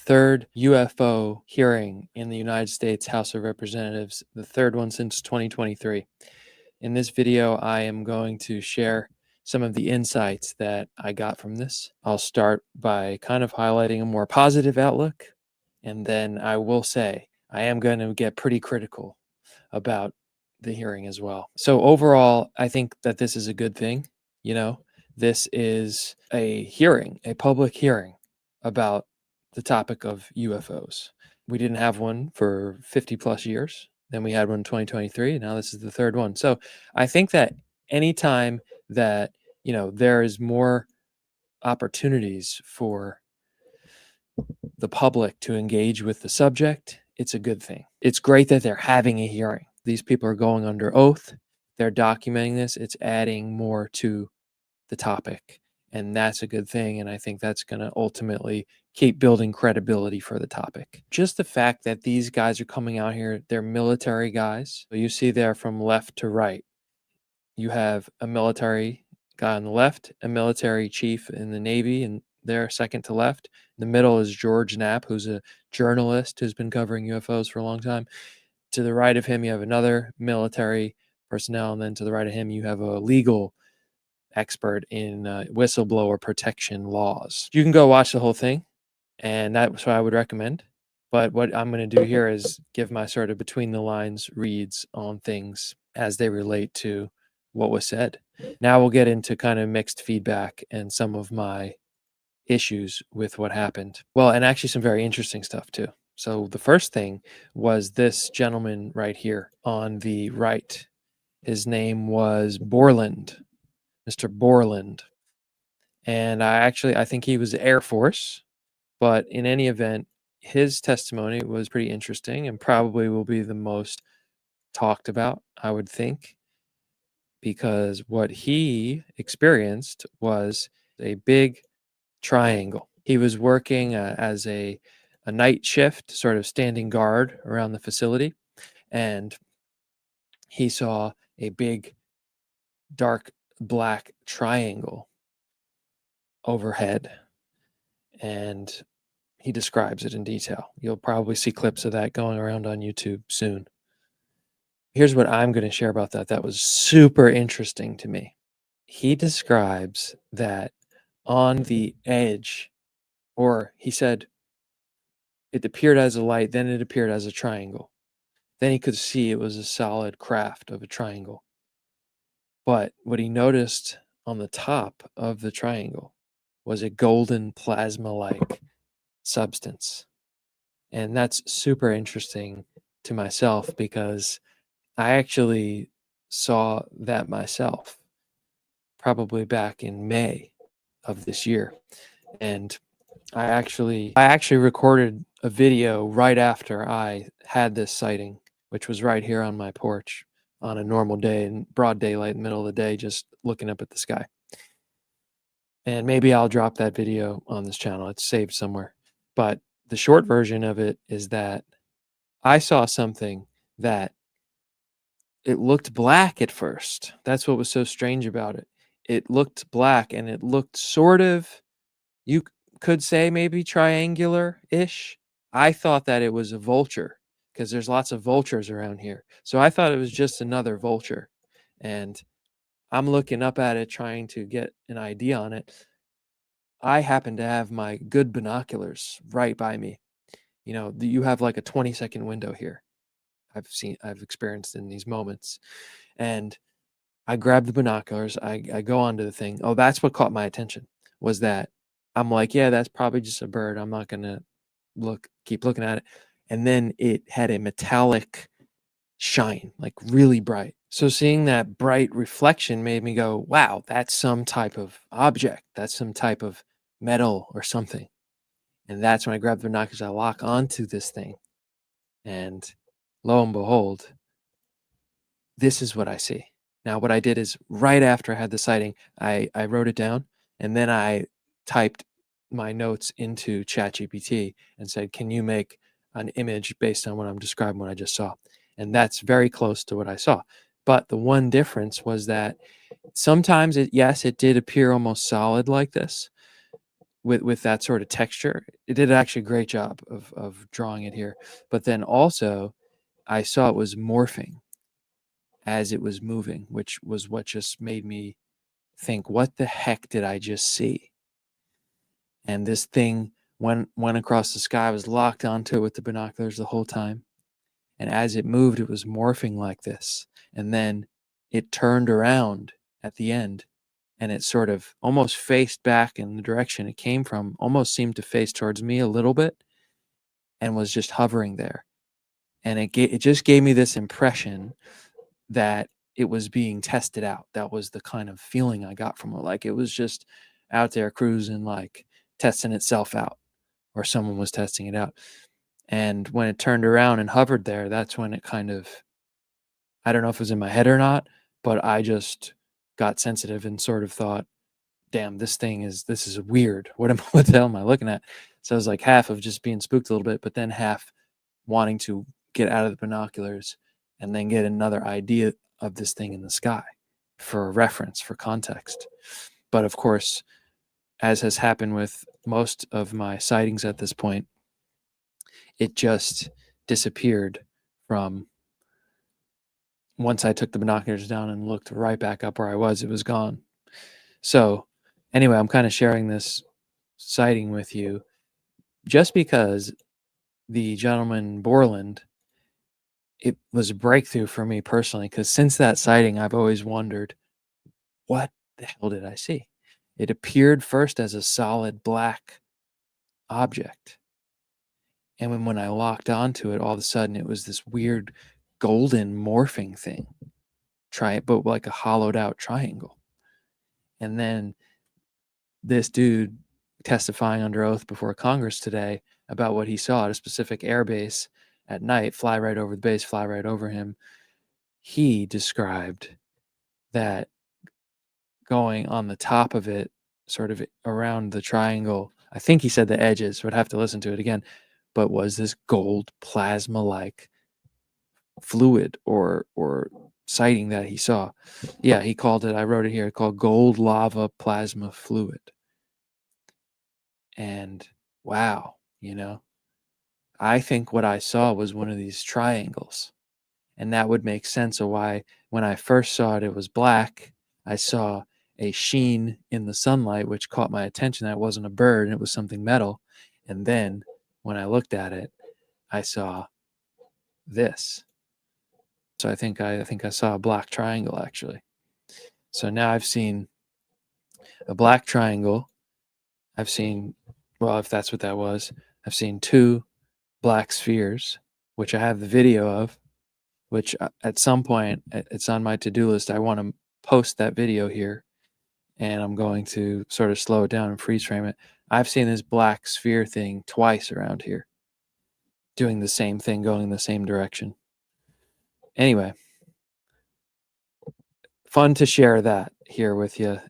third UFO hearing in the United States House of Representatives, the third one since 2023. In this video, I am going to share some of the insights that I got from this. I'll start by kind of highlighting a more positive outlook, and then I will say I am going to get pretty critical about the hearing as well. So overall, I think that this is a good thing. This is a hearing, a public hearing about the topic of UFOs. We didn't have one for 50 plus years. Then we had one in 2023. And now this is the third one. So I think that anytime that, there is more opportunities for the public to engage with the subject, it's a good thing. It's great that they're having a hearing. These people are going under oath. They're documenting this. It's adding more to the topic. And that's a good thing. And I think that's going to ultimately keep building credibility for the topic. Just the fact that these guys are coming out here, they're military guys. So you see there from left to right, you have a military guy on the left, a military chief in the Navy, and there second to left. In the middle is George Knapp, who's a journalist who's been covering UFOs for a long time. To the right of him, you have another military personnel. And then to the right of him, you have a legal expert in whistleblower protection laws. You can go watch the whole thing, and that's what I would recommend. But what I'm going to do here is give my sort of between the lines reads on things as they relate to what was said. Now we'll get into kind of mixed feedback and some of my issues with what happened. Well, and actually some very interesting stuff too. So the first thing was this gentleman right here on the right. His name was Borland. Mr. Borland. And I think he was Air Force, but in any event, his testimony was pretty interesting and probably will be the most talked about, I would think, because what he experienced was a big triangle. He was working as a night shift, sort of standing guard around the facility, and he saw a big dark black triangle overhead, and he describes it in detail. You'll probably see clips of that going around on YouTube soon. Here's what I'm going to share about that. That was super interesting to me. He describes that on the edge, or he said it appeared as a light, then it appeared as a triangle. Then he could see it was a solid craft of a triangle. But what he noticed on the top of the triangle was a golden plasma-like substance. And that's super interesting to myself because I actually saw that myself probably back in May of this year. And I actually recorded a video right after I had this sighting, which was right here on my porch on a normal day in broad daylight, middle of the day, just looking up at the sky. And maybe I'll drop that video on this channel. It's saved somewhere. But the short version of it is that I saw something that it looked black at first. That's what was so strange about it. It looked black and it looked sort of, you could say maybe triangular-ish. I thought that it was a vulture because there's lots of vultures around here. So I thought it was just another vulture. And I'm looking up at it, trying to get an idea on it. I happen to have my good binoculars right by me. You have like a 20-second window here. I've experienced in these moments. And I grab the binoculars. I go onto the thing. Oh, that's what caught my attention, was that I'm like, yeah, that's probably just a bird. I'm not going to keep looking at it. And then it had a metallic shine, like really bright. So seeing that bright reflection made me go, wow, that's some type of object. That's some type of metal or something. And that's when I grab the binoculars, I lock onto this thing. And lo and behold, this is what I see. Now, what I did is right after I had the sighting, I wrote it down, and then I typed my notes into ChatGPT and said, can you make an image based on what I'm describing, what I just saw? And that's very close to what I saw. But the one difference was that sometimes it did appear almost solid like this, with that sort of texture. It did actually a great job of drawing it here. But then also I saw it was morphing as it was moving, which was what just made me think, what the heck did I just see? And this thing went across the sky. I was locked onto it with the binoculars the whole time. And as it moved, it was morphing like this. And then it turned around at the end and it sort of almost faced back in the direction it came from, almost seemed to face towards me a little bit and was just hovering there. And it just gave me this impression that it was being tested out. That was the kind of feeling I got from it. Like it was just out there cruising, like testing itself out, or someone was testing it out. And when it turned around and hovered there, that's when it kind of, I don't know if it was in my head or not, but I just got sensitive and sort of thought, damn, this is weird. What the hell am I looking at? So I was like half of just being spooked a little bit, but then half wanting to get out of the binoculars and then get another idea of this thing in the sky for reference, for context. But of course, as has happened with most of my sightings at this point, it just disappeared from once I took the binoculars down and looked right back up where I was, it was gone. So anyway, I'm kind of sharing this sighting with you just because the gentleman Borland, it was a breakthrough for me personally, because since that sighting, I've always wondered, what the hell did I see? It appeared first as a solid black object. And when I locked onto it, all of a sudden it was this weird golden morphing thing, but like a hollowed out triangle. And then this dude testifying under oath before Congress today about what he saw at a specific air base at night, fly right over the base, fly right over him. He described that going on the top of it, sort of around the triangle, I think he said the edges, would have to listen to it again, but was this gold plasma-like fluid or sighting that he saw. Yeah, he called it, I wrote it here, called gold lava plasma fluid. And wow, I think what I saw was one of these triangles. And that would make sense of why when I first saw it, it was black. I saw a sheen in the sunlight, which caught my attention. That wasn't a bird, and it was something metal. And then when I looked at it, I saw this. So I think I saw a black triangle, actually. So now I've seen a black triangle. I've seen, well, if that's what that was, I've seen two black spheres, which I have the video of, which at some point, it's on my to-do list. I want to post that video here, and I'm going to sort of slow it down and freeze frame it. I've seen this black sphere thing twice around here, doing the same thing, going in the same direction. Anyway, fun to share that here with you.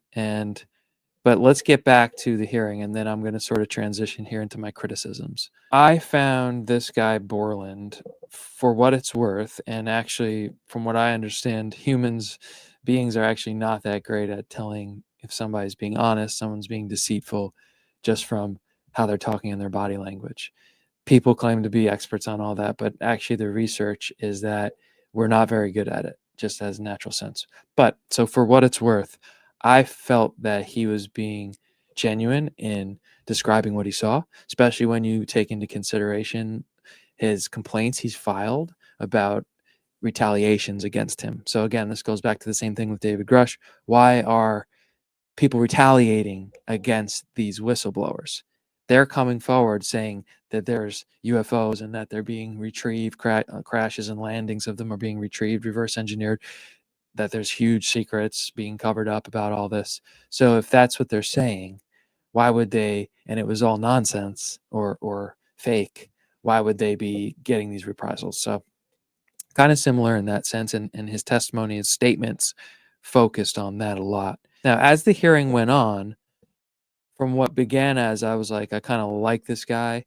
But let's get back to the hearing, and then I'm going to sort of transition here into my criticisms. I found this guy Borland, for what it's worth, and actually, from what I understand, beings are actually not that great at telling if somebody's being honest, someone's being deceitful, just from how they're talking in their body language. People claim to be experts on all that, but actually the research is that we're not very good at it, just as natural sense. But so for what it's worth, I felt that he was being genuine in describing what he saw, especially when you take into consideration his complaints he's filed about retaliations against him. So again, this goes back to the same thing with David Grush. Why are people retaliating against these whistleblowers? They're coming forward saying that there's UFOs and that they're being retrieved, crashes and landings of them are being retrieved, reverse engineered, that there's huge secrets being covered up about all this. So if that's what they're saying, why would they, and it was all nonsense or fake, why would they be getting these reprisals? So kind of similar in that sense, and his testimony, his statements focused on that a lot. Now, as the hearing went on, from what began as I was like, I kind of like this guy,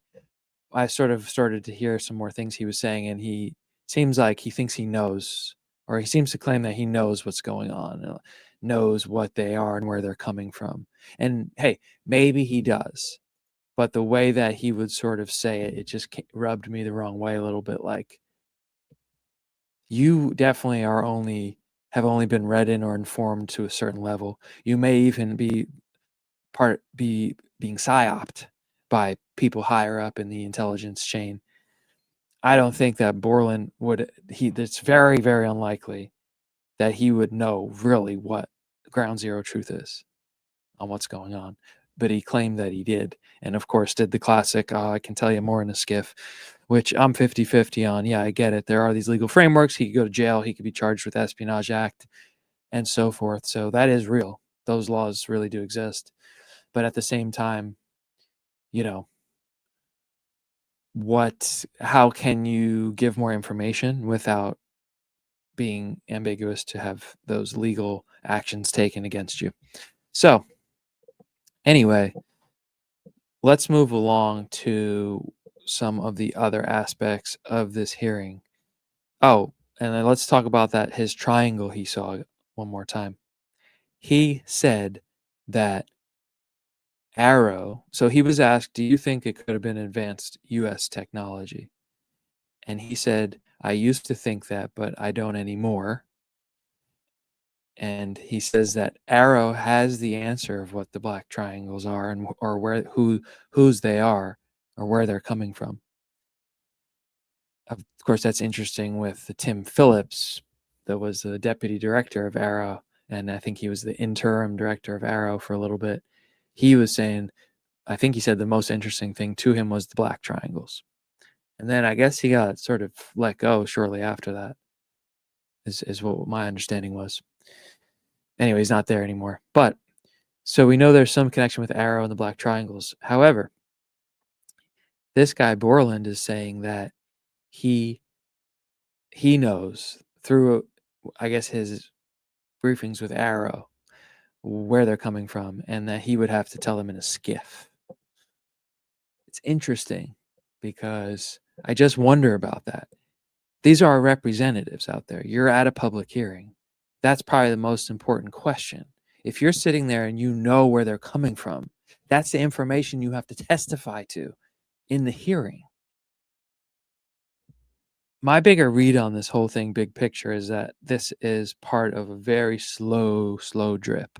I sort of started to hear some more things he was saying, and he seems like he thinks he knows, or he seems to claim that he knows what's going on, knows what they are and where they're coming from. And hey, maybe he does. but the way that he would sort of say it, it just rubbed me the wrong way a little bit. Like, you definitely have only been read in or informed to a certain level. You may even be being psyoped by people higher up in the intelligence chain. I don't think that Borland would. It's very, very unlikely that he would know really what ground zero truth is on what's going on. But he claimed that he did. And of course, did the classic, I can tell you more in a skiff, which I'm 50-50 on. Yeah, I get it. There are these legal frameworks. He could go to jail. He could be charged with Espionage Act and so forth. So that is real. Those laws really do exist. But at the same time, you know, how can you give more information without being ambiguous to have those legal actions taken against you? So anyway, let's move along to some of the other aspects of this hearing. Oh, and then let's talk about his triangle he saw one more time. He said that Arrow, so he was asked, do you think it could have been advanced US technology? And he said, I used to think that, but I don't anymore. And he says that Arrow has the answer of what the black triangles are and or whose they are or where they're coming from. Of course, that's interesting with the Tim Phillips, that was the deputy director of Arrow, and I think he was the interim director of Arrow for a little bit. He was saying, I think he said the most interesting thing to him was the black triangles. And then I guess he got sort of let go shortly after that, is what my understanding was. Anyway, he's not there anymore. But so we know there's some connection with Arrow and the black triangles. However, this guy Borland is saying that he knows through, I guess, his briefings with Arrow where they're coming from, and that he would have to tell them in a skiff. It's interesting because I just wonder about that. These are our representatives out there. You're at a public hearing. That's probably the most important question. If you're sitting there and you know where they're coming from, that's the information you have to testify to in the hearing. My bigger read on this whole thing, big picture, is that this is part of a very slow drip.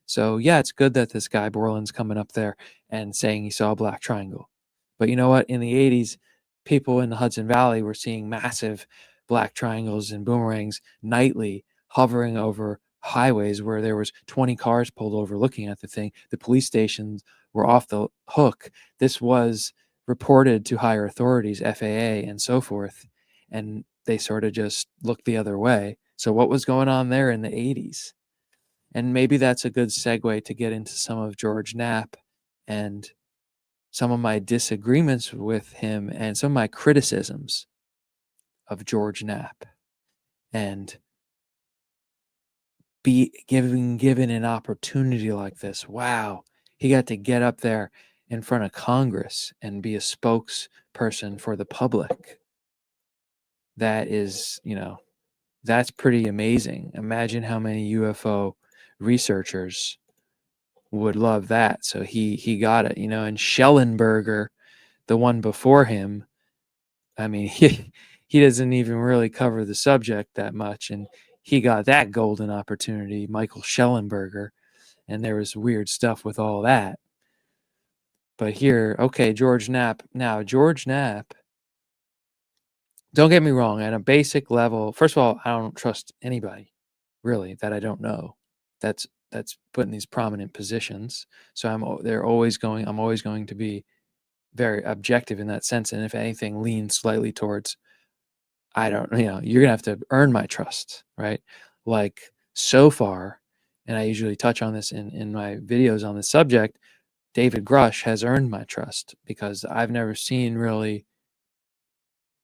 So yeah, it's good that this guy Borland's coming up there and saying he saw a black triangle. But you know what? In the 80s, people in the Hudson Valley were seeing massive black triangles and boomerangs nightly hovering over highways where there was 20 cars pulled over looking at the thing. The police stations were off the hook. This was reported to higher authorities, FAA and so forth, and they sort of just looked the other way. So what was going on there in the 80s? And maybe that's a good segue to get into some of George Knapp and some of my disagreements with him and some of my criticisms of George Knapp, and be given an opportunity like this. Wow, he got to get up there in front of Congress and be a spokesperson for the public. That is, that's pretty amazing. Imagine how many UFO researchers would love that. So he got it, and Schellenberger, the one before him, I mean, he doesn't even really cover the subject that much, and he got that golden opportunity, Michael Schellenberger, and there was weird stuff with all that. But here, okay, George Knapp. Now, George Knapp, don't get me wrong, at a basic level, first of all, I don't trust anybody, really, that I don't know. That's put in these prominent positions. So I'm always going to be very objective in that sense. And if anything, lean slightly towards, I don't, you're gonna have to earn my trust, right? Like, so far, and I usually touch on this in my videos on this subject, David Grush has earned my trust because I've never seen really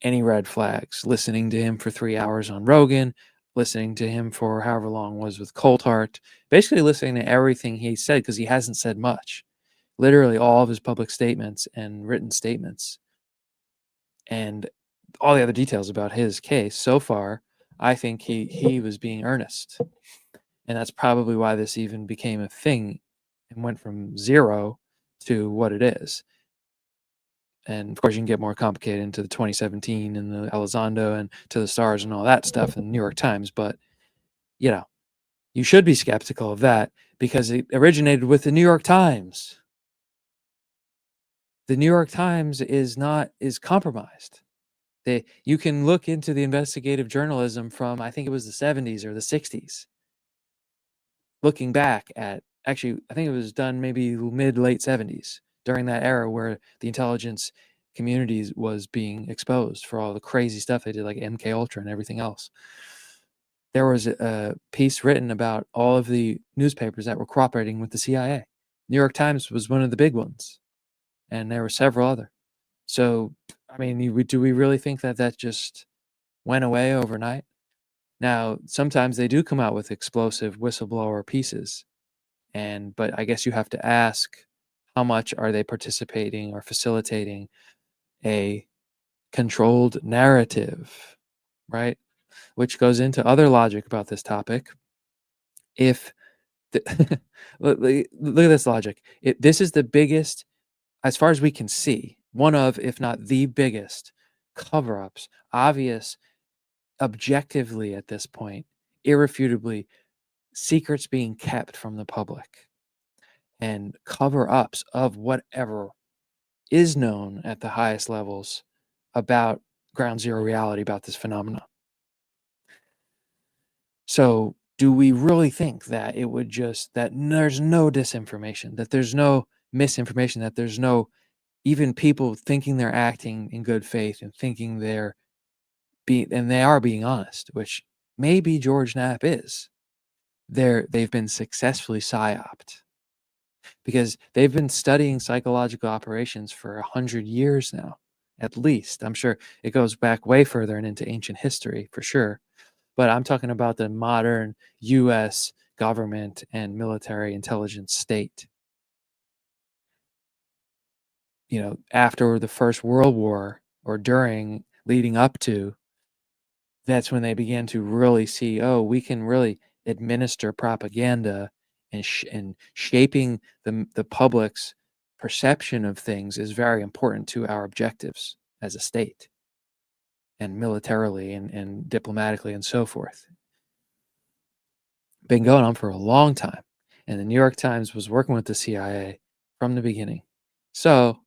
any red flags. Listening to him for 3 hours on Rogan, listening to him for however long was with Coulthard, basically listening to everything he said, because he hasn't said much. Literally all of his public statements and written statements and all the other details about his case so far, I think he was being earnest. And that's probably why this even became a thing and went from zero to what it is. And of course, you can get more complicated into the 2017 and the Elizondo and to the stars and all that stuff in the New York Times. But, you know, you should be skeptical of that because it originated with the New York Times. The New York Times is compromised. You can look into the investigative journalism from, I think it was the 70s or the 60s. Looking back at, actually, I think it was done maybe late 70s, during that era where the intelligence community was being exposed for all the crazy stuff they did, like MK Ultra and everything else. There was a piece written about all of the newspapers that were cooperating with the CIA. New York Times was one of the big ones, and there were several other. So, I mean, do we really think that that just went away overnight? Now, sometimes they do come out with explosive whistleblower pieces, but I guess you have to ask, how much are they participating or facilitating a controlled narrative, right? Which goes into other logic about this topic. If look at this logic. This is the biggest, as far as we can see, one of, if not the biggest, cover-ups, obvious, objectively at this point, irrefutably, secrets being kept from the public and cover-ups of whatever is known at the highest levels about ground zero reality about this phenomenon. So do we really think that it would that there's no disinformation, that there's no misinformation, that there's no even people thinking they're acting in good faith and thinking they are being honest, which maybe George Knapp is. They've been successfully psyoped because they've been studying psychological operations for 100 years now, at least. I'm sure it goes back way further and into ancient history for sure. But I'm talking about the modern US government and military intelligence state. You know, after the First World War or during, leading up to, that's when they began to really see, oh, we can really administer propaganda and shaping the public's perception of things is very important to our objectives as a state and militarily and diplomatically and so forth. Been going on for a long time. And the New York Times was working with the CIA from the beginning. So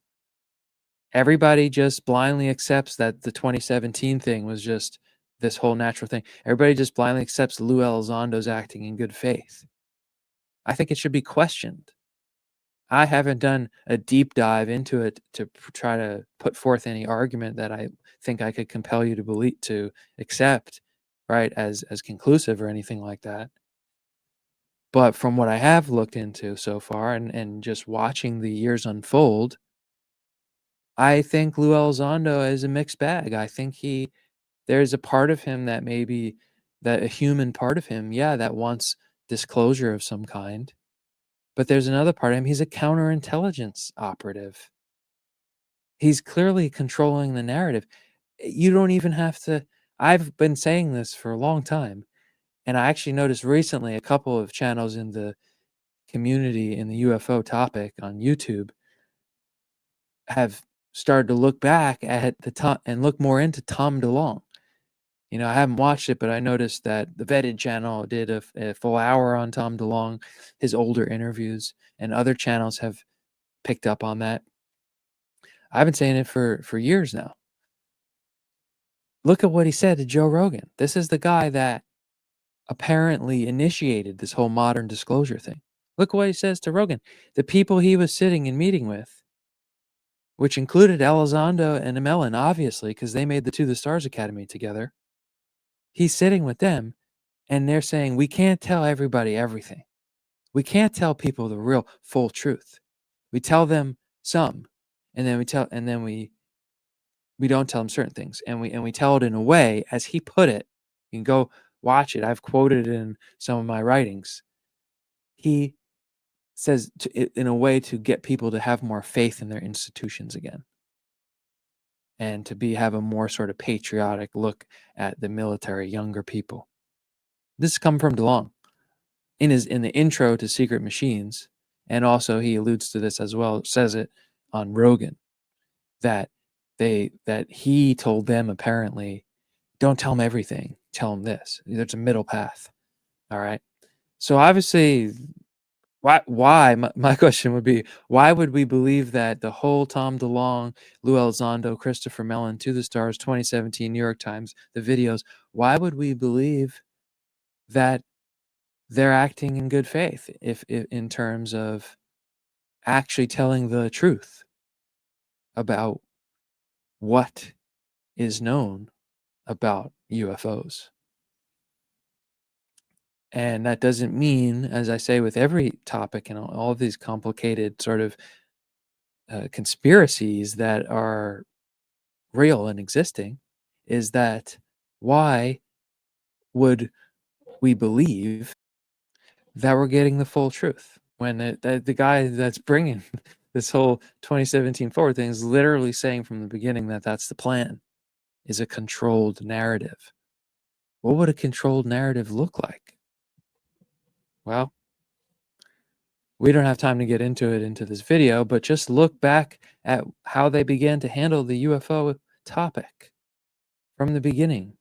everybody just blindly accepts that the 2017 thing was just this whole natural thing. Everybody just blindly accepts Lou Elizondo's acting in good faith. I think it should be questioned. I haven't done a deep dive into it to try to put forth any argument that I think I could compel you to believe, to accept, right, as conclusive or anything like that. But from what I have looked into so far and just watching the years unfold, I think Lou Elizondo is a mixed bag. I think there's a part of him that that a human part of him, yeah, that wants disclosure of some kind. But there's another part of him, he's a counterintelligence operative. He's clearly controlling the narrative. You don't even have to, I've been saying this for a long time, and I actually noticed recently a couple of channels in the community in the UFO topic on YouTube have started to look back at the Tom and look more into Tom DeLonge. You know, I haven't watched it, but I noticed that the Vetted channel did a full hour on Tom DeLonge, his older interviews, and other channels have picked up on that. I've been saying it for years now. Look at what he said to Joe Rogan. This is the guy that apparently initiated this whole modern disclosure thing. Look what he says to Rogan. The people he was sitting and meeting with, which included Elizondo and Mellon, obviously, because they made the To the Stars Academy together. He's sitting with them, and they're saying, we can't tell everybody everything. We can't tell people the real full truth. We tell them some, and then we don't tell them certain things, and we tell it in a way, as he put it. You can go watch it. I've quoted it in some of my writings. He says in a way to get people to have more faith in their institutions again, and to have a more sort of patriotic look at the military, younger people. This has come from DeLonge in the intro to Secret Machines, and also he alludes to this as well, says it on Rogan. that that he told them apparently, don't tell them everything, tell them this. There's a middle path. All right. So obviously, why my question would be, why would we believe that the whole Tom DeLonge, Lou Elizondo, Christopher Mellon, To the Stars, 2017, New York Times, the videos, why would we believe that they're acting in good faith if in terms of actually telling the truth about what is known about UFOs? And that doesn't mean, as I say with every topic and all of these complicated sort of conspiracies that are real and existing, is that why would we believe that we're getting the full truth when the guy that's bringing this whole 2017 forward thing is literally saying from the beginning that that's the plan, is a controlled narrative? What would a controlled narrative look like? Well, we don't have time to get into it into this video, but just look back at how they began to handle the UFO topic from the beginning.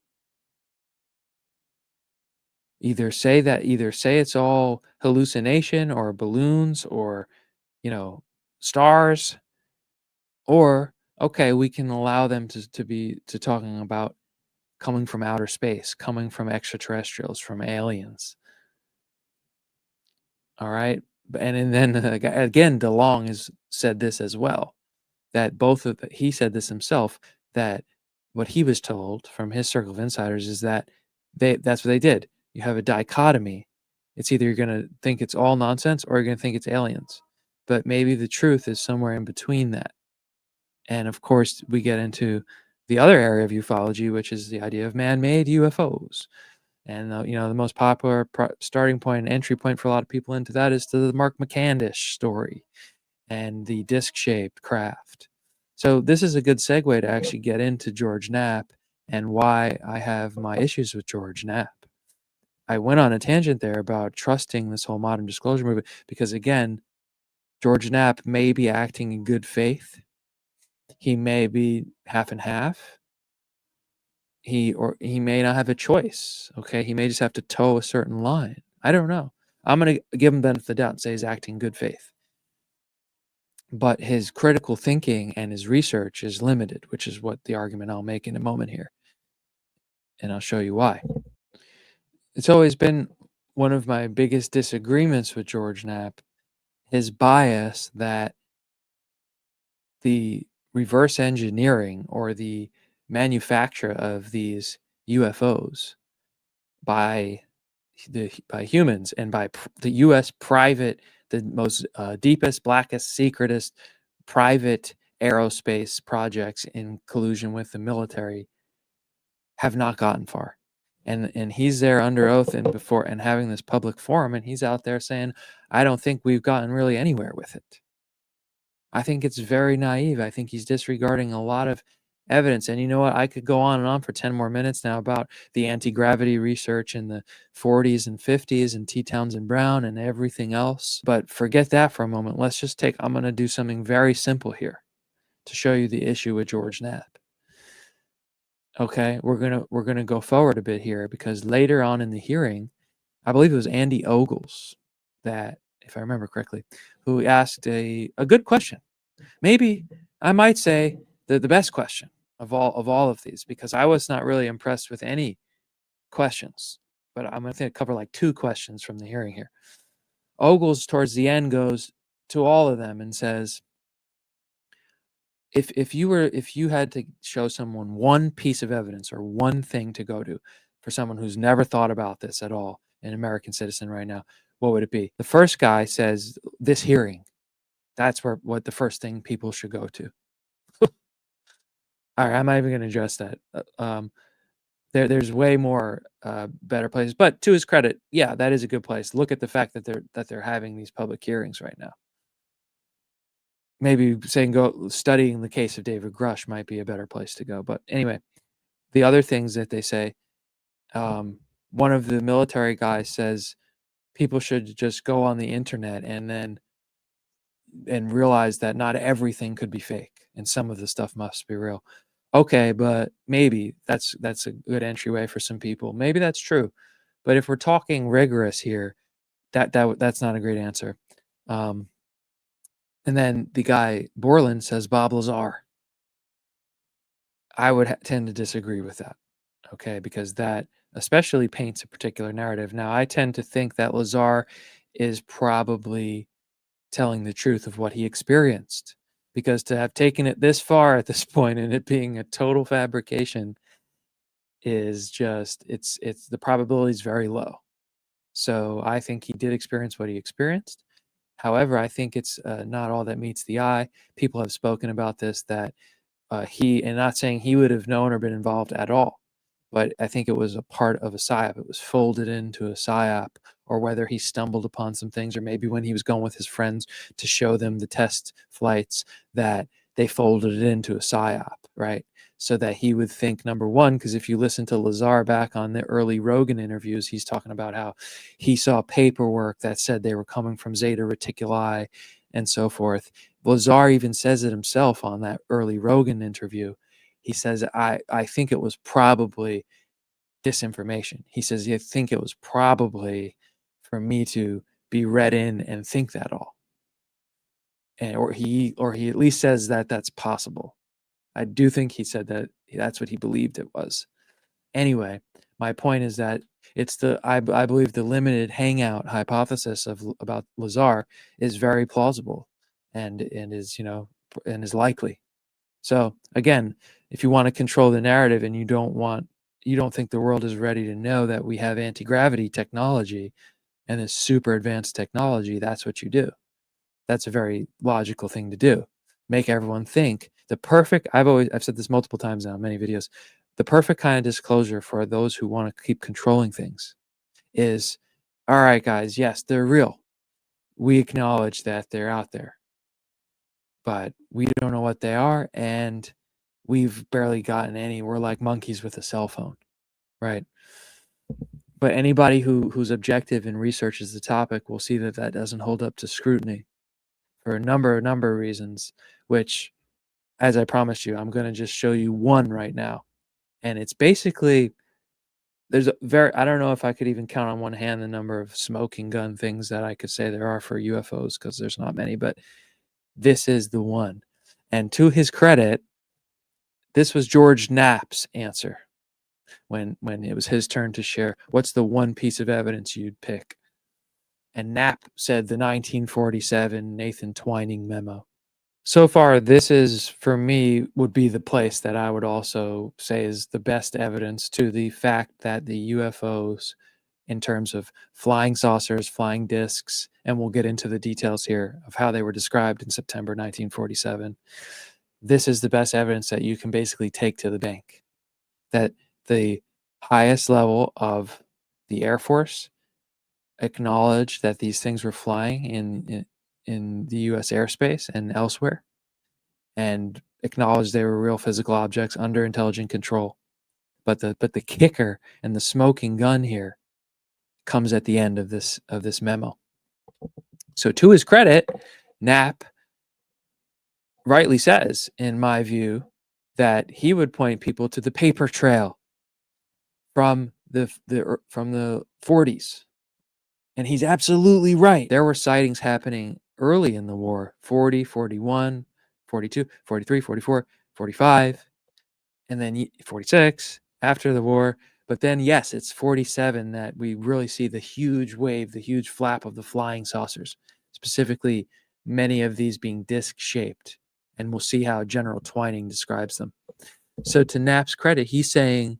Either say it's all hallucination or balloons or, stars, or okay, we can allow them to talking about coming from outer space, coming from extraterrestrials, from aliens. All right. And then again, DeLong has said this as well, that he said this himself, that what he was told from his circle of insiders is that that's what they did. You have a dichotomy. It's either you're going to think it's all nonsense or you're going to think it's aliens. But maybe the truth is somewhere in between that. And of course, we get into the other area of ufology, which is the idea of man-made UFOs. And the most popular starting point and entry point for a lot of people into that is the Mark McCandish story and the disc-shaped craft. So this is a good segue to actually get into George Knapp and why I have my issues with George Knapp. I went on a tangent there about trusting this whole modern disclosure movement because, again, George Knapp may be acting in good faith. He may be half and half. He may not have a choice. Okay, he may just have to toe a certain line. I don't know. I'm gonna give him the benefit of the doubt and say he's acting in good faith. But his critical thinking and his research is limited, which is what the argument I'll make in a moment here. And I'll show you why. It's always been one of my biggest disagreements with George Knapp, his bias that the reverse engineering or the manufacture of these UFOs by humans and by the U.S. private, the most deepest, blackest, secretest private aerospace projects in collusion with the military have not gotten far. And he's there under oath and having this public forum, and he's out there saying, I don't think we've gotten really anywhere with it. I think it's very naive. I think he's disregarding a lot of evidence. And you know what? I could go on and on for 10 more minutes now about the anti-gravity research in the 40s and 50s and T. Townsend Brown and everything else. But forget that for a moment. Let's just I'm going to do something very simple here to show you the issue with George Knapp. Okay, we're gonna go forward a bit here because later on in the hearing, I believe it was Andy Ogles that, if I remember correctly, who asked a good question. Maybe I might say the best question of all of these, because I was not really impressed with any questions, but I'm going to cover like two questions from the hearing here. Ogles towards the end goes to all of them and says, if you had to show someone one piece of evidence or one thing to go to for someone who's never thought about this at all, an American citizen right now, what would it be? The first guy says this hearing. That's what the first thing people should go to. All right, I'm not even going to address that. There's way more better places. But to his credit, yeah, that is a good place. Look at the fact that they're having these public hearings right now. Maybe saying go studying the case of David Grush might be a better place to go. But anyway, the other things that they say, one of the military guys says people should just go on the internet and realize that not everything could be fake. and some of the stuff must be real. Okay, but maybe that's a good entryway for some people. Maybe that's true. But if we're talking rigorous here, that's not a great answer. Um, and then the guy Borland says Bob Lazar. I would tend to disagree with that. Okay, because that especially paints a particular narrative. Now, I tend to think that Lazar is probably telling the truth of what he experienced, because to have taken it this far at this point and it being a total fabrication is just it's the probability is very low. So I think he did experience what he experienced. However, I think it's not all that meets the eye. People have spoken about this, that and not saying he would have known or been involved at all, but I think it was a part of a psyop. It was folded into a psyop, or whether he stumbled upon some things, or maybe when he was going with his friends to show them the test flights, that they folded it into a psyop, right? So that he would think, number one, because if you listen to Lazar back on the early Rogan interviews, he's talking about how he saw paperwork that said they were coming from Zeta Reticuli and so forth. Lazar even says it himself on that early Rogan interview. He says, I think it was probably disinformation. He says, I think it was probably for me to be read in and think that all. And, or he at least says that that's possible. I do think he said that that's what he believed it was. Anyway, my point is that it's I believe the limited hangout hypothesis about Lazar is very plausible and is, and is likely. So again, if you want to control the narrative and you don't think the world is ready to know that we have anti-gravity technology and this super advanced technology, that's what you do. That's a very logical thing to do. Make everyone think. I've said this multiple times now in many videos, the perfect kind of disclosure for those who want to keep controlling things is, all right, guys, yes, they're real. We acknowledge that they're out there, but we don't know what they are, and we've barely gotten any. We're like monkeys with a cell phone, right? But anybody who's objective and researches the topic will see that that doesn't hold up to scrutiny for a number of reasons, which, as I promised you, I'm going to just show you one right now. And it's basically, I don't know if I could even count on one hand the number of smoking gun things that I could say there are for UFOs, because there's not many, but this is the one. And to his credit, this was George Knapp's answer when it was his turn to share, what's the one piece of evidence you'd pick? And Knapp said the 1947 Nathan Twining memo. So far, this is, for me, would be the place that I would also say is the best evidence to the fact that the UFOs, in terms of flying saucers, flying discs, and we'll get into the details here of how they were described in September 1947, this is the best evidence that you can basically take to the bank. That the highest level of the Air Force acknowledged that these things were flying in the U.S. airspace and elsewhere, and acknowledged they were real physical objects under intelligent control. But the kicker and the smoking gun here comes at the end of this memo. So to his credit, Knapp rightly says, in my view, that he would point people to the paper trail from the 40s. And he's absolutely right. There were sightings happening early in the war, 40, 41, 42, 43, 44, 45, and then 46 after the war. But then, yes, it's 47 that we really see the huge wave, the huge flap of the flying saucers, specifically many of these being disc-shaped. And we'll see how General Twining describes them. So to Knapp's credit, he's saying,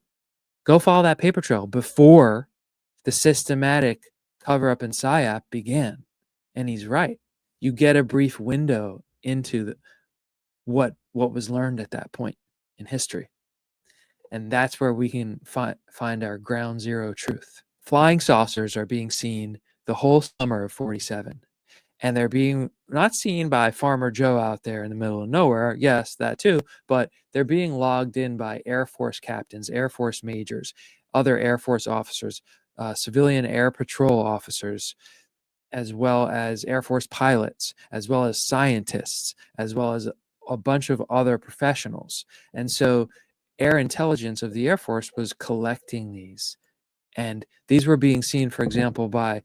go follow that paper trail before the systematic cover-up and PSYOP began. And he's right. You get a brief window into what was learned at that point in history. And that's where we can find our ground zero truth. Flying saucers are being seen the whole summer of 47. And they're being not seen by Farmer Joe out there in the middle of nowhere. Yes, that too. But they're being logged in by Air Force captains, Air Force majors, other Air Force officers, civilian air patrol officers, as well as Air Force pilots, as well as scientists, as well as a bunch of other professionals. And so air intelligence of the Air Force was collecting these. And these were being seen, for example, by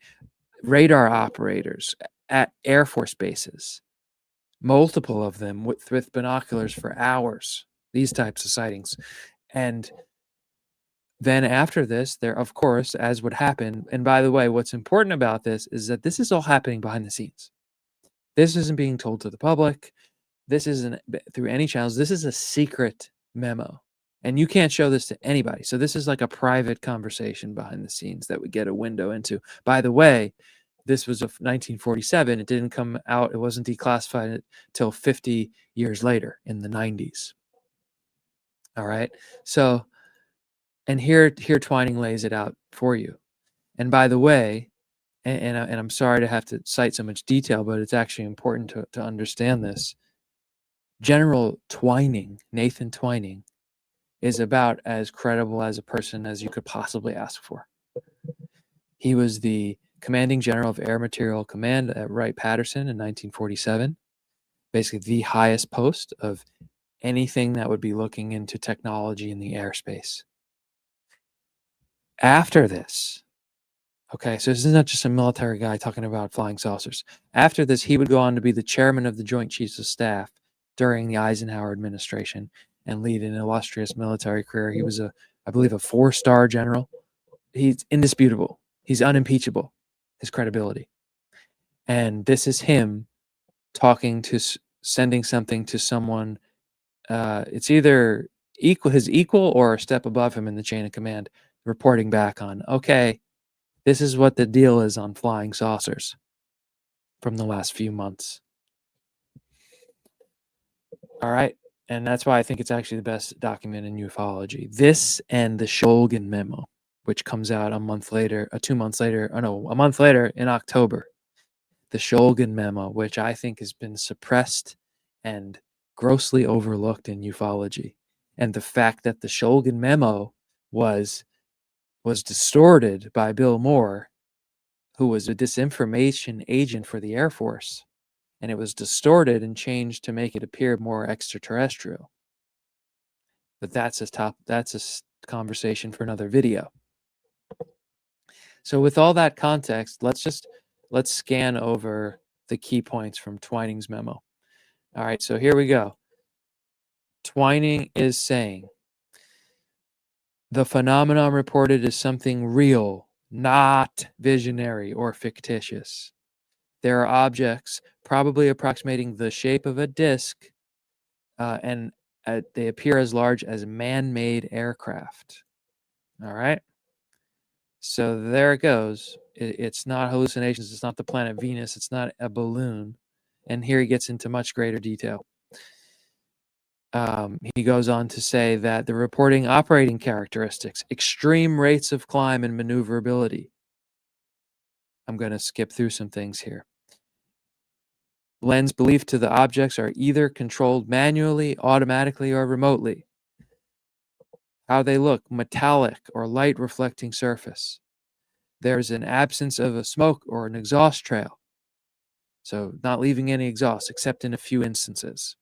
radar operators at Air Force bases, multiple of them with binoculars for hours, these types of sightings. And then after this, there, of course, as would happen, and by the way, what's important about this is that this is all happening behind the scenes. This isn't being told to the public. This isn't through any channels. This is a secret memo. And you can't show this to anybody. So this is like a private conversation behind the scenes that we get a window into. By the way, this was of 1947. It didn't come out. It wasn't declassified until 50 years later in the 90s. All right. So, and here Twining lays it out for you. And by the way, and I'm sorry to have to cite so much detail, but it's actually important to understand this. General Twining, Nathan Twining, is about as credible as a person as you could possibly ask for. He was the commanding general of Air Material Command at Wright-Patterson in 1947, basically the highest post of anything that would be looking into technology in the airspace. After this, okay, so this is not just a military guy talking about flying saucers. After this, he would go on to be the chairman of the Joint Chiefs of Staff during the Eisenhower administration and lead an illustrious military career. He was I believe, a 4-star general. He's indisputable. He's unimpeachable, his credibility. And this is him sending something to someone. It's either his equal or a step above him in the chain of command, reporting back on, okay, this is what the deal is on flying saucers from the last few months. All right. And that's why I think it's actually the best document in ufology. This and the Shulgin Memo, which comes out a month later in October. The Shulgin Memo, which I think has been suppressed and grossly overlooked in ufology. And the fact that the Shulgin Memo was distorted by Bill Moore, who was a disinformation agent for the Air Force, and it was distorted and changed to make it appear more extraterrestrial. But that's a conversation for another video. So with all that context, let's scan over the key points from Twining's memo. All right, so here we go. Twining is saying, the phenomenon reported is something real, not visionary or fictitious. There are objects probably approximating the shape of a disc, and they appear as large as man-made aircraft. All right. So there it goes. It's not hallucinations. It's not the planet Venus. It's not a balloon. And here he gets into much greater detail. He goes on to say that the reporting operating characteristics, extreme rates of climb and maneuverability. I'm going to skip through some things here. Lens belief to the objects are either controlled manually, automatically, or remotely. How they look, metallic or light reflecting surface. There's an absence of a smoke or an exhaust trail. So not leaving any exhaust except in a few instances.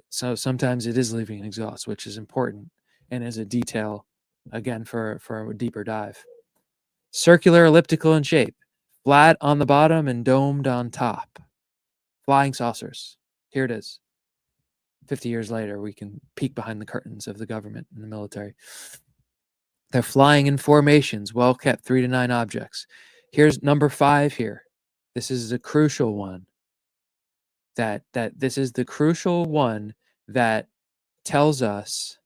So sometimes it is leaving an exhaust, which is important and is a detail, again, for a deeper dive. Circular, elliptical in shape, flat on the bottom and domed on top. Flying saucers. Here it is. 50 years later, we can peek behind the curtains of the government and the military. They're flying in formations, well kept, 3 to 9 objects. Here's number 5 here. This is the crucial one. This is the crucial one that tells us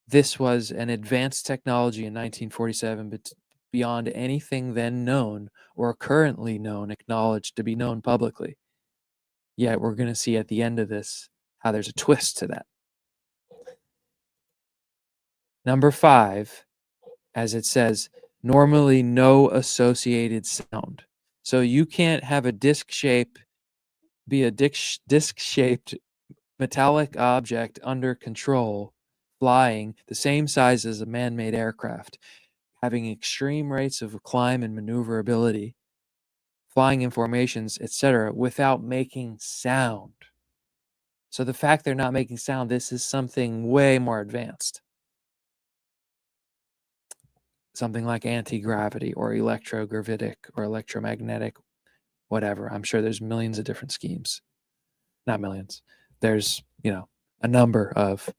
this was an advanced technology in 1947, but beyond anything then known or currently known, acknowledged to be known publicly. Yet we're going to see at the end of this how there's a twist to that. Number 5, as it says, normally no associated sound. So you can't have a disc-shaped metallic object under control flying the same size as a man-made aircraft, having extreme rates of climb and maneuverability, flying in formations, etc., without making sound. So the fact they're not making sound, this is something way more advanced. Something like anti-gravity or electrogravitic or electromagnetic, whatever. I'm sure there's millions of different schemes. Not millions. There's, a number of.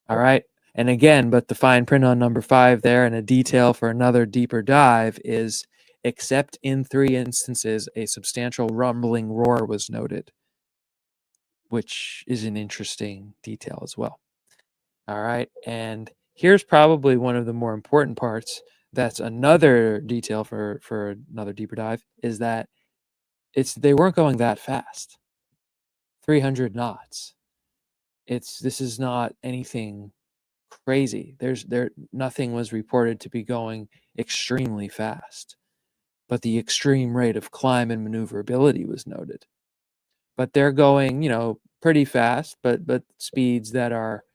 All right. And again, but the fine print on number 5 there, and a detail for another deeper dive is, except in 3 instances, a substantial rumbling roar was noted, which is an interesting detail as well. All right. And here's probably one of the more important parts. That's another detail for another deeper dive, is that they weren't going that fast. 300 knots. This is not anything crazy. Nothing was reported to be going extremely fast, but the extreme rate of climb and maneuverability was noted. But they're going, pretty fast, but speeds that are,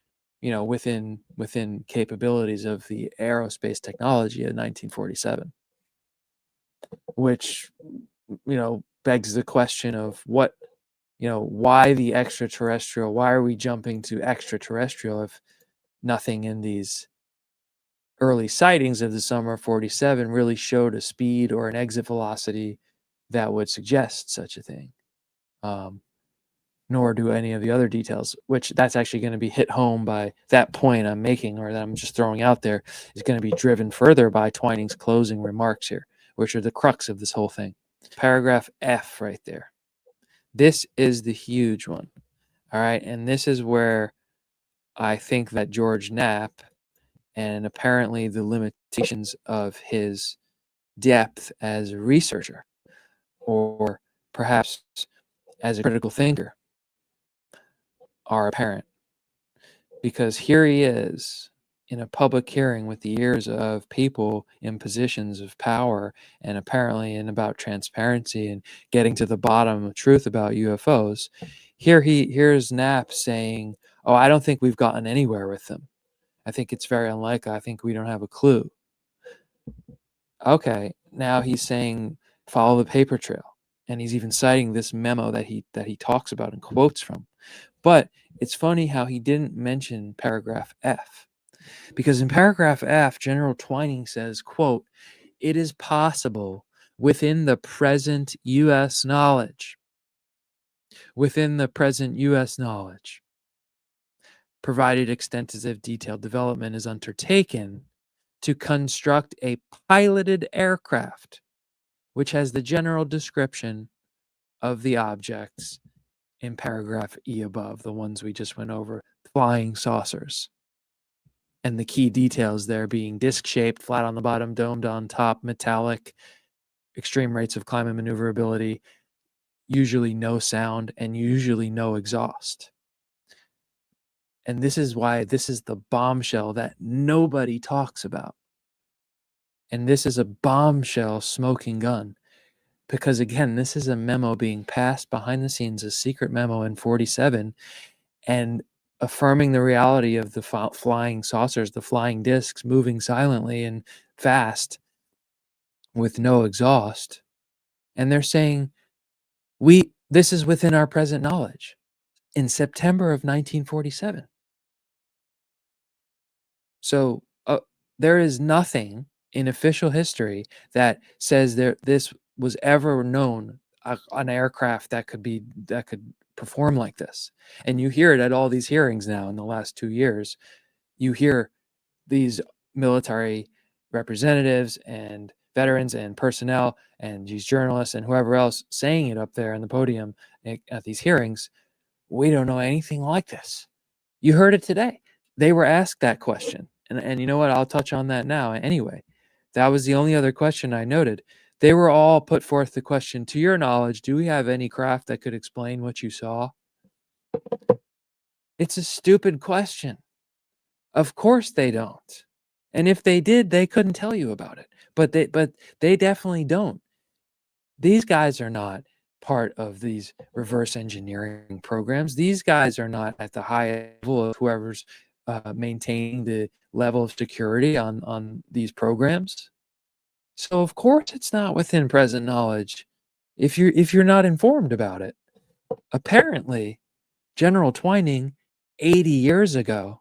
within capabilities of the aerospace technology of 1947, which, begs the question of what, why the extraterrestrial? Why are we jumping to extraterrestrial if nothing in these early sightings of the summer of 47 really showed a speed or an exit velocity that would suggest such a thing? Nor do any of the other details, which that's actually going to be hit home by that point I'm making, or that I'm just throwing out there, is going to be driven further by Twining's closing remarks here, which are the crux of this whole thing. Paragraph F right there. This is the huge one. All right. And this is where I think that George Knapp, and apparently the limitations of his depth as a researcher, or perhaps as a critical thinker, are apparent. Because here he is in a public hearing with the ears of people in positions of power, and apparently in about transparency and getting to the bottom of truth about UFOs. Here's Knapp saying, "Oh, I don't think we've gotten anywhere with them. I think it's very unlikely. I think we don't have a clue." Okay, now he's saying follow the paper trail, and he's even citing this memo that he talks about and quotes from. But it's funny how he didn't mention paragraph F, because in paragraph F, General Twining says, quote, "It is possible within the present U.S. knowledge, provided extensive detailed development is undertaken, to construct a piloted aircraft which has the general description of the objects in paragraph E above, the ones we just went over, flying saucers. And the key details there being disc-shaped, flat on the bottom, domed on top, metallic, extreme rates of climb and maneuverability, usually no sound, and usually no exhaust." And this is why this is the bombshell that nobody talks about. And this is a bombshell smoking gun. Because again, this is a memo being passed behind the scenes, a secret memo in 47, and affirming the reality of the flying saucers, the flying discs moving silently and fast with no exhaust. And they're saying, this is within our present knowledge in September of 1947. So there is nothing in official history that says this was ever known, an aircraft that could perform like this. And you hear it at all these hearings now in the last 2 years. You hear these military representatives and veterans and personnel and these journalists and whoever else saying it up there on the podium at these hearings. We don't know anything like this. You heard it today. They were asked that question. And you know what? I'll touch on that now anyway. That was the only other question I noted. They were all put forth the question, to your knowledge, do we have any craft that could explain what you saw? It's a stupid question. Of course they don't. And if they did, they couldn't tell you about it. But they definitely don't. These guys are not part of these reverse engineering programs. These guys are not at the high level of whoever's maintaining the level of security on these programs. So of course it's not within present knowledge if you're not informed about it. Apparently, General Twining 80 years ago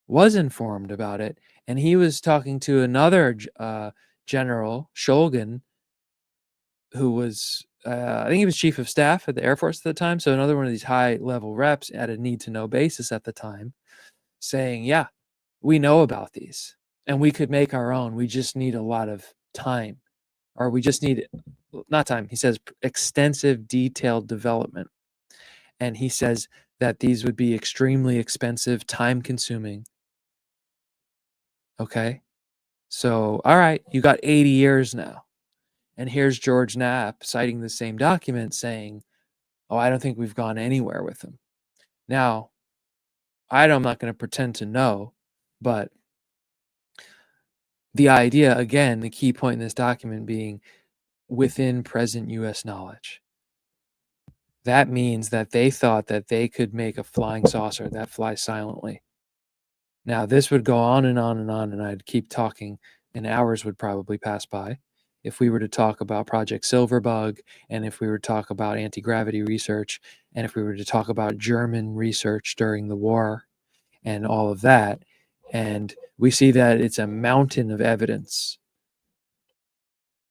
was informed about it, and he was talking to another general, Shulgin, who was, I think he was chief of staff at the Air Force at the time, so another one of these high-level reps at a need-to-know basis at the time, saying, yeah, we know about these, and we could make our own. We just need a lot of time, or we just need, not time, he says extensive detailed development. And he says that these would be extremely expensive, time-consuming. Okay? So, all right, you got 80 years now. And here's George Knapp citing the same document saying, oh, I don't think we've gone anywhere with them. Now, I'm not going to pretend to know, but the idea, again, the key point in this document being within present U.S. knowledge. That means that they thought that they could make a flying saucer that flies silently. Now, this would go on and on and on, and I'd keep talking, and hours would probably pass by if we were to talk about Project Silverbug, and if we were to talk about anti-gravity research, and if we were to talk about German research during the war, and all of that. And we see that it's a mountain of evidence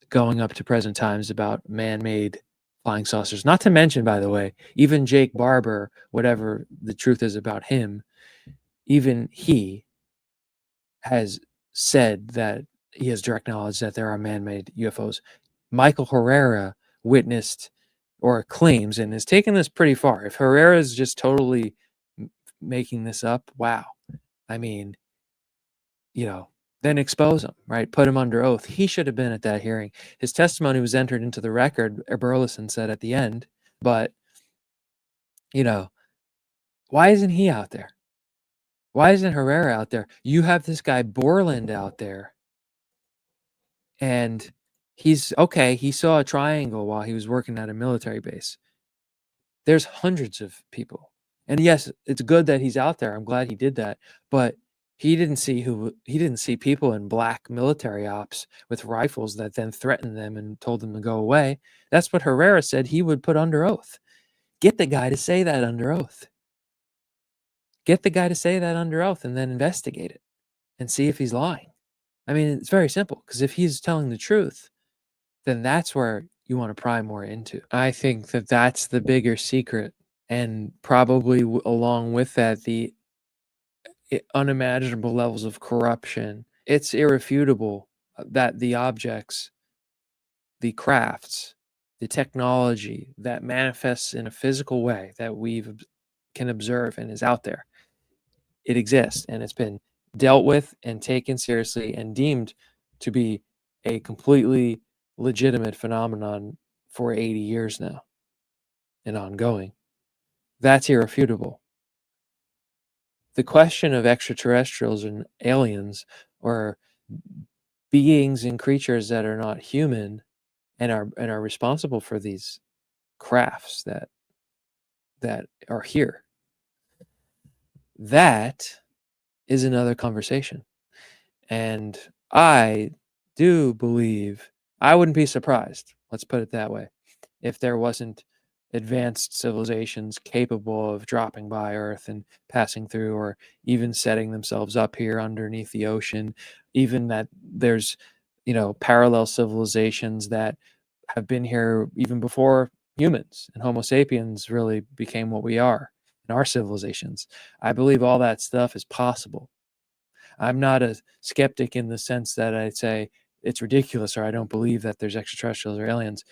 going up to present times about man-made flying saucers. Not to mention, by the way, even Jake Barber, whatever the truth is about him, even he has said that he has direct knowledge that there are man-made UFOs. Michael Herrera witnessed or claims and has taken this pretty far. If Herrera is just totally making this up, wow. I mean, then expose him, right? Put him under oath. He should have been at that hearing. His testimony was entered into the record, Burleson said at the end, but, why isn't he out there? Why isn't Herrera out there? You have this guy Borland out there, and he's okay. He saw a triangle while he was working at a military base. There's hundreds of people. And yes, it's good that he's out there. I'm glad he did that. But he didn't see people in black military ops with rifles that then threatened them and told them to go away. That's what Herrera said he would put under oath. Get the guy to say that under oath. Get the guy to say that under oath and then investigate it and see if he's lying. I mean, it's very simple, because if he's telling the truth, then that's where you want to pry more into. I think that that's the bigger secret. And probably along with that, the unimaginable levels of corruption. It's irrefutable that the objects, the crafts, the technology that manifests in a physical way that we can observe and is out there, it exists, and it's been dealt with and taken seriously and deemed to be a completely legitimate phenomenon for 80 years now and ongoing. That's irrefutable. The question of extraterrestrials and aliens, or beings and creatures that are not human and are responsible for these crafts that are here, that is another conversation. And I do believe, I wouldn't be surprised, let's put it that way, if there wasn't advanced civilizations capable of dropping by Earth and passing through, or even setting themselves up here underneath the ocean, even that there's, parallel civilizations that have been here even before humans and Homo sapiens really became what we are in our civilizations. I believe all that stuff is possible. I'm not a skeptic in the sense that I'd say it's ridiculous or I don't believe that there's extraterrestrials or aliens.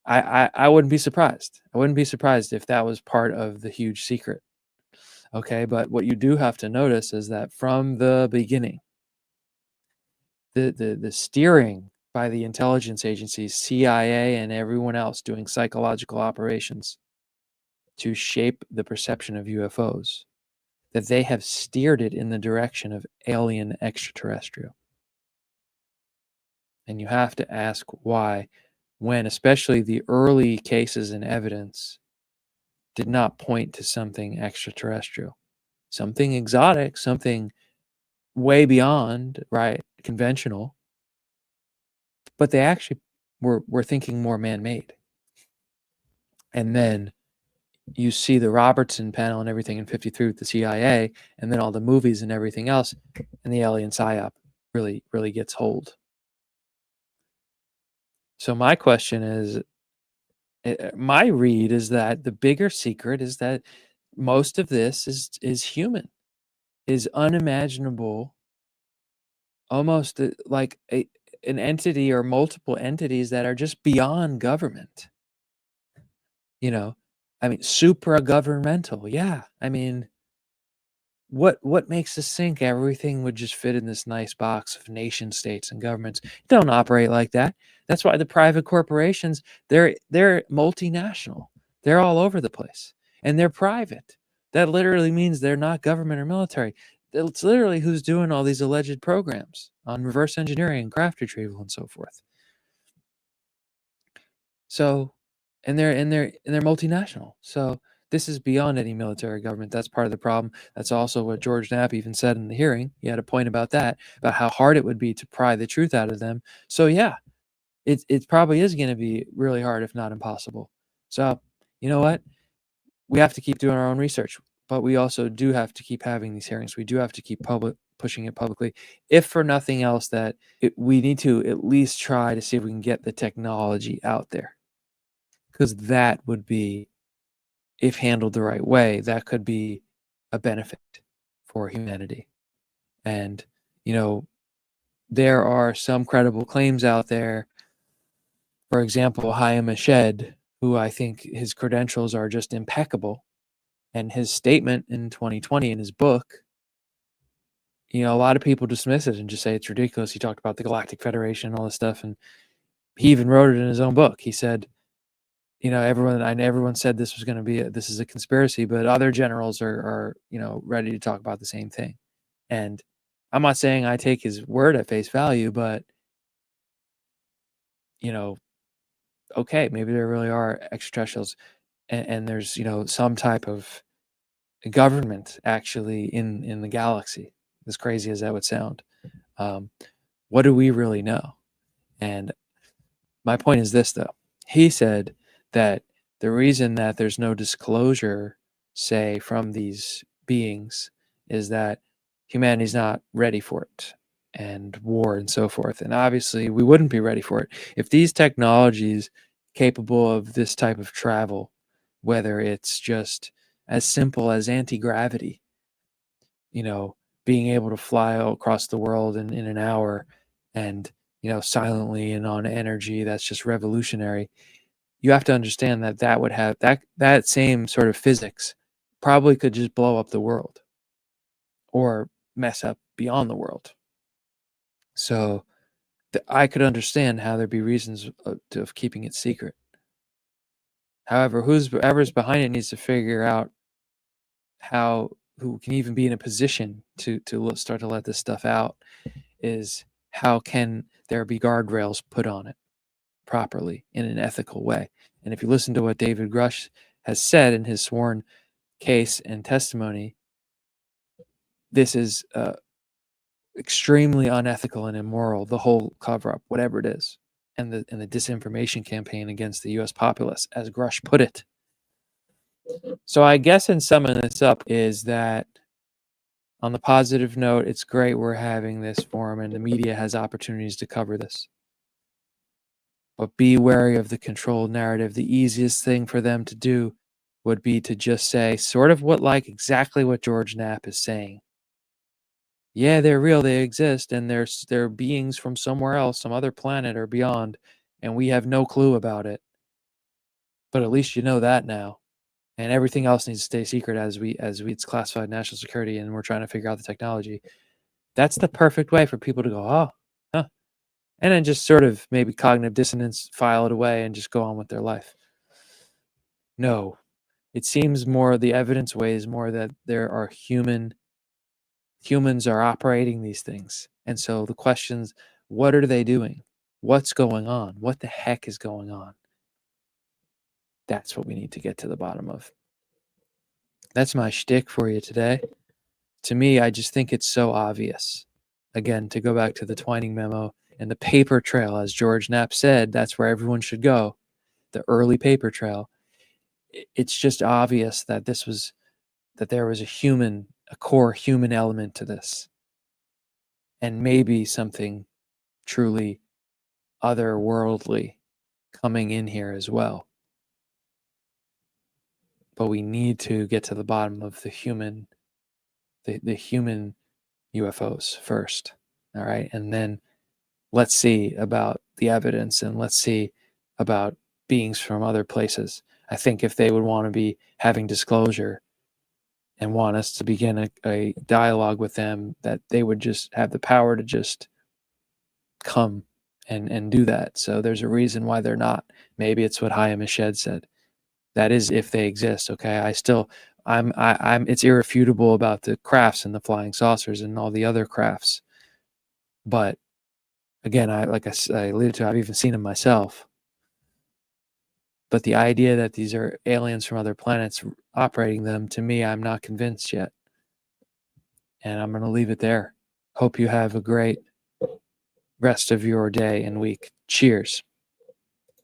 I wouldn't be surprised. I wouldn't be surprised if that was part of the huge secret. Okay, but what you do have to notice is that from the beginning, the steering by the intelligence agencies, CIA and everyone else doing psychological operations to shape the perception of UFOs, that they have steered it in the direction of alien extraterrestrial. And you have to ask why, when especially the early cases and evidence did not point to something extraterrestrial, something exotic, something way beyond, right, conventional, but they actually were thinking more man-made. And then you see the Robertson panel and everything in 53 with the CIA, and then all the movies and everything else, and the alien psyop really gets hold. So my question is, my read is that the bigger secret is that most of this is human, is unimaginable, almost like an entity or multiple entities that are just beyond government. You know, I mean, supra governmental. Yeah, I mean, what makes us think everything would just fit in this nice box of nation states and governments? It don't operate like that. That's why the private corporations, they're multinational. They're all over the place. And they're private. That literally means they're not government or military. It's literally who's doing all these alleged programs on reverse engineering and craft retrieval and so forth. So, and they're multinational. So this is beyond any military government. That's part of the problem. That's also what George Knapp even said in the hearing. He had a point about that, about how hard it would be to pry the truth out of them. So yeah, it probably is going to be really hard, if not impossible. So you know what? We have to keep doing our own research, but we also do have to keep having these hearings. We do have to keep pushing it publicly, if for nothing else, that we need to at least try to see if we can get the technology out there, because that would be, if handled the right way, that could be a benefit for humanity. And, you know, there are some credible claims out there. For example, Hayam Ashed, who I think his credentials are just impeccable. And his statement in 2020 in his book, a lot of people dismiss it and just say it's ridiculous. He talked about the Galactic Federation and all this stuff. And he even wrote it in his own book. He said, everyone said this was going to be this is a conspiracy, but other generals are ready to talk about the same thing. And I'm not saying I take his word at face value, but okay, maybe there really are extraterrestrials, and there's some type of government actually in the galaxy. As crazy as that would sound, what do we really know? And my point is this, though. He said that the reason that there's no disclosure, say, from these beings, is that humanity's not ready for it, and war and so forth. And obviously, we wouldn't be ready for it. If these technologies capable of this type of travel, whether it's just as simple as anti-gravity, being able to fly across the world in an hour, and silently and on energy that's just revolutionary. You have to understand that that would have that same sort of physics probably could just blow up the world or mess up beyond the world. So I could understand how there'd be reasons of keeping it secret. However, whoever's behind it needs to figure out who can even be in a position to start to let this stuff out, is how can there be guardrails put on it properly in an ethical way. And if you listen to what David Grush has said in his sworn case and testimony, this is extremely unethical and immoral, the whole cover-up, whatever it is, and the disinformation campaign against the U.S. populace, as Grush put it. So I guess in summing this up is that, on the positive note, it's great we're having this forum and the media has opportunities to cover this. But be wary of the controlled narrative. The easiest thing for them to do would be to just say sort of exactly what George Knapp is saying. Yeah, they're real, they exist, and they're beings from somewhere else, some other planet or beyond, and we have no clue about it. But at least you know that now. And everything else needs to stay secret as it's classified national security, and we're trying to figure out the technology. That's the perfect way for people to go, oh, huh. And then just sort of maybe cognitive dissonance, file it away, and just go on with their life. No, it seems more, the evidence weighs more that there are humans are operating these things. And so the questions, what are they doing? What's going on? What the heck is going on? That's what we need to get to the bottom of. That's my shtick for you today. To me, I just think it's so obvious. Again, to go back to the Twining memo and the paper trail, as George Knapp said, that's where everyone should go. The early paper trail. it's just obvious that there was a core human element to this, and maybe something truly otherworldly coming in here as well. But we need to get to the bottom of the human UFOs first. All right. And then let's see about the evidence, and let's see about beings from other places. I think if they would want to be having disclosure and want us to begin a dialogue with them, that they would just have the power to just come and do that. So there's a reason why they're not. Maybe it's what Hayam Eshed said. That is if they exist. Okay. I'm it's irrefutable about the crafts and the flying saucers and all the other crafts. But again, I alluded to, I've even seen them myself. But the idea that these are aliens from other planets operating them, to me, I'm not convinced yet. And I'm going to leave it there. Hope you have a great rest of your day and week. Cheers.